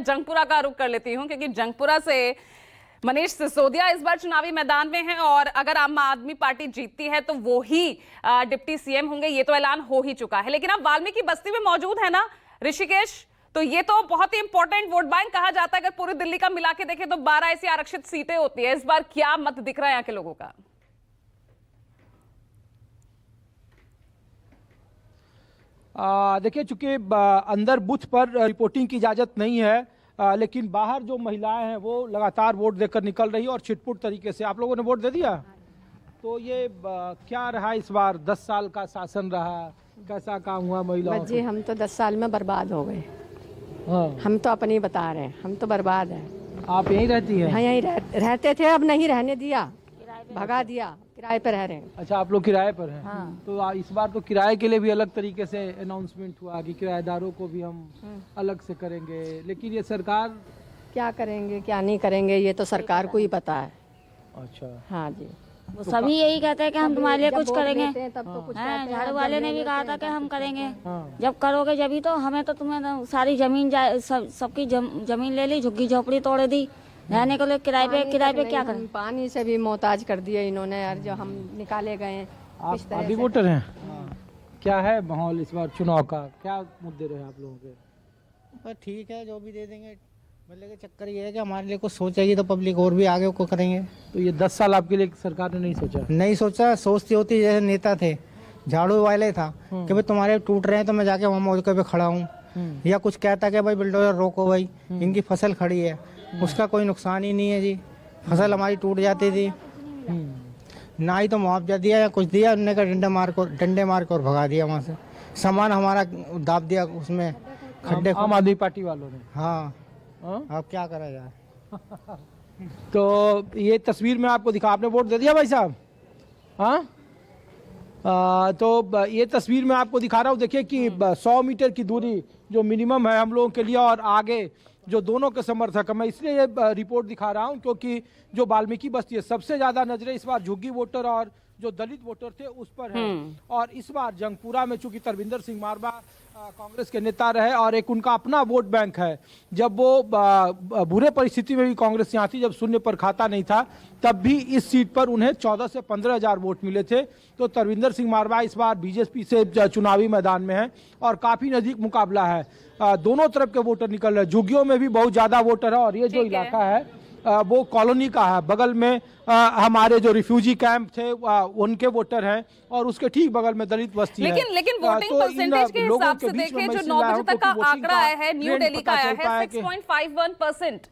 जंगपुरा का रुख कर लेती हूं, क्योंकि जंगपुरा से मनीष सिसोदिया इस बार चुनावी मैदान में हैं और अगर आम आदमी पार्टी जीतती है तो वो ही डिप्टी सीएम होंगे, ये तो ऐलान हो ही चुका है। लेकिन अब वाल्मीकि बस्ती में मौजूद है ना ऋषिकेश, तो ये तो बहुत ही इंपॉर्टेंट वोट बैंक कहा जाता है। अगर पूरी दिल्ली का मिला के देखें तो 12 ऐसी आरक्षित सीटें होती है। इस बार क्या मत दिख रहा है यहाँ के लोगों का? देखिए, चूंकि अंदर बूथ पर रिपोर्टिंग की इजाजत नहीं है, लेकिन बाहर जो महिलाएं हैं वो लगातार वोट देकर निकल रही है और छिटपुट तरीके से। आप लोगों ने वोट दे दिया, तो ये क्या रहा इस बार? 10 साल का शासन रहा, कैसा काम हुआ महिलाओं जी? हम तो 10 साल में बर्बाद हो गए। हाँ। हम तो अपनी बता रहे हैं, हम तो बर्बाद हैं। आप यहीं रहती हैं? हाँ, यहीं रहते थे, अब नहीं रहने दिया, भगा दिया, किराए पे रह रहे हैं। अच्छा, आप लोग किराए पर हैं? हाँ। तो इस बार तो किराए के लिए भी अलग तरीके से अनाउंसमेंट हुआ कि किराएदारों को भी हम अलग से करेंगे, लेकिन ये सरकार क्या करेंगे क्या नहीं करेंगे ये तो सरकार को ही पता है। अच्छा। हाँ जी, वो सभी यही कहते हैं कि हम तुम्हारे लिए कुछ करेंगे। तब तो कुछ हैं, झाड़ू वाले ने भी कहा था कि हम करेंगे। हाँ। जब करोगे जब ही तो। हमें तो तुम्हें तो सारी जमीन सबकी जमीन ले ली, झुग्गी झोपड़ी तोड़ दी, रहने के लिए किराए पे क्या करें? पानी से भी मोहताज कर दिए इन्होंने यार, जो हम निकाले गए। आप आदि वोटर हैं? क्या है माहौल इस बार चुनाव का? क्या मुद्दे रहे आप लोगों के? बस ठीक है, जो भी दे देंगे। मतलब के चक्कर ये है कि हमारे लिए कुछ सोचेगी तो पब्लिक और भी आगे को करेंगे। तो ये 10 साल आपके लिए सरकार ने नहीं सोचा? नहीं सोचा, सोचती होती जैसे नेता थे, झाड़ू वाले था कि भाई तुम्हारे टूट रहे हैं तो मैं जाके वहाँ मौके पे खड़ा हूँ, या कुछ कहता कि भाई बुलडोजर रोको भाई, इनकी फसल खड़ी है, उसका कोई नुकसान ही नहीं है जी, फसल हमारी टूट जाती थी, ना ही तो मुआवजा दिया या कुछ दिया। उन्होंने का डंडे मार कर भगा दिया वहाँ से, सामान हमारा दाब दिया उसमें खड्डे। आम आदमी पार्टी वालों ने? हाँ, हाँ? अब क्या करा जाए। तो ये तस्वीर में आपको दिखा, आपने वोट दे दिया भाई साहब? हाँ। तो ये तस्वीर में आपको दिखा रहा हूँ, देखिए कि 100 मीटर की दूरी जो मिनिमम है हम लोगों के लिए, और आगे जो दोनों के समर्थक है। मैं इसलिए ये रिपोर्ट दिखा रहा हूँ क्योंकि जो वाल्मीकि बस्ती है, सबसे ज्यादा नजरें इस बार झुग्गी वोटर और जो दलित वोटर थे उस पर है। और इस बार जंगपुरा में चूंकि तरविंदर सिंह मारवा कांग्रेस के नेता रहे और एक उनका अपना वोट बैंक है, जब वो बुरे परिस्थिति में भी कांग्रेस यहाँ थी, जब शून्य पर खाता नहीं था, तब भी इस सीट पर उन्हें 14 से 15 हजार वोट मिले थे। तो तरविंदर सिंह मारवा इस बार बीजेपी से चुनावी मैदान में है और काफी नजदीक मुकाबला है। दोनों तरफ के वोटर निकल रहे हैं, झुग्गियों में भी बहुत ज्यादा वोटर है। और ये जो इलाका है वो कॉलोनी का है, बगल में हमारे जो रिफ्यूजी कैंप थे उनके वोटर हैं, और उसके ठीक बगल में दलित बस्ती है। लेकिन वोटिंग परसेंटेज के हिसाब से देखें, जो 9 बजे तक का आंकड़ा आया है, न्यू दिल्ली का आया है 6.51%।